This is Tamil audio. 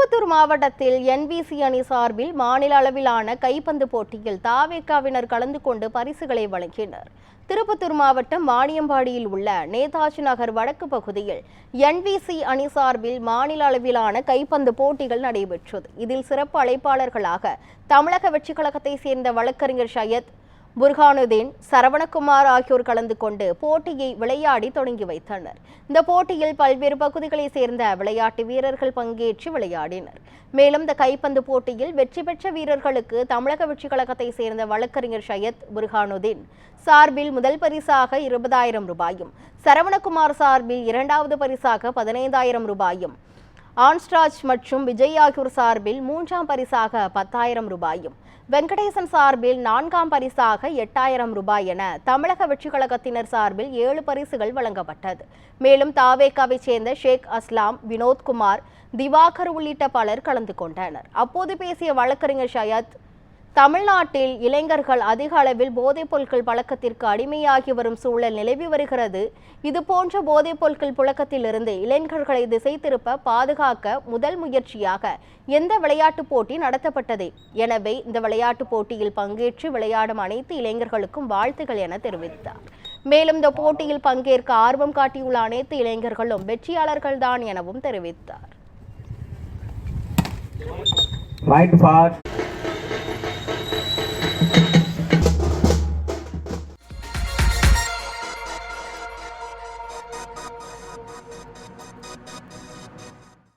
திருப்பத்தூர் மாவட்டத்தில் NBC அணி சார்பில் மாநில அளவிலான கைப்பந்து போட்டியில் தாவேகாவினர் கலந்து கொண்டு பரிசுகளை வழங்கினர். திருப்பத்தூர் மாவட்டம் வாணியம்பாடியில் உள்ள நேதாஜி நகர் வடக்கு பகுதியில் NBC அணி சார்பில் மாநில அளவிலான கைப்பந்து போட்டிகள் நடைபெற்றது. இதில் சிறப்பு அழைப்பாளர்களாக தமிழக வெற்றிக் கழகத்தை சேர்ந்த வழக்கறிஞர் சையத் புர்ஹானுதீன், சரவணகுமார் ஆகியோர் கலந்து கொண்டு போட்டியை விளையாடி தொடங்கி வைத்தனர். இந்த போட்டியில் பல்வேறு பகுதிகளைச் சேர்ந்த விளையாட்டு வீரர்கள் பங்கேற்று விளையாடினர். மேலும் இந்த கைப்பந்து போட்டியில் வெற்றி பெற்ற வீரர்களுக்கு தமிழக வெற்றிக் கழகத்தை சேர்ந்த வழக்கறிஞர் சையத் புர்ஹானுதீன் சார்பில் முதல் பரிசாக 20,000 ரூபாயும், சரவணகுமார் சார்பில் இரண்டாவது பரிசாக 15,000 ரூபாயும், ஆன்ஸ்ராஜ் மற்றும் விஜய் ஆகியோர் சார்பில் மூன்றாம் பரிசாக 10,000 ரூபாயும், வெங்கடேசன் சார்பில் நான்காம் பரிசாக 8,000 ரூபாய் என தமிழக வெற்றிக் கழகத்தினர் சார்பில் 7 பரிசுகள் வழங்கப்பட்டது. மேலும் தாவேகாவை சேர்ந்த ஷேக் அஸ்லாம், வினோத்குமார், திவாகர் உள்ளிட்ட பலர் கலந்து கொண்டனர். அப்போது பேசிய வழக்கறிஞர் சையத், தமிழ்நாட்டில் இளைஞர்கள் அதிக அளவில் போதைப் பொருட்கள் பழக்கத்திற்கு அடிமையாகி வரும் சூழல் நிலவி வருகிறது. இதுபோன்ற போதைப் பொருட்கள் புழக்கத்திலிருந்து இளைஞர்களை திசை திருப்ப பாதுகாக்க முதல் முயற்சியாக எந்த விளையாட்டுப் போட்டி நடத்தப்பட்டது. எனவே இந்த விளையாட்டுப் போட்டியில் பங்கேற்று விளையாடும் அனைத்து இளைஞர்களுக்கும் வாழ்த்துக்கள் என தெரிவித்தார். மேலும் இந்த போட்டியில் பங்கேற்க ஆர்வம் காட்டியுள்ள அனைத்து இளைஞர்களும் வெற்றியாளர்கள்தான் எனவும் தெரிவித்தார்.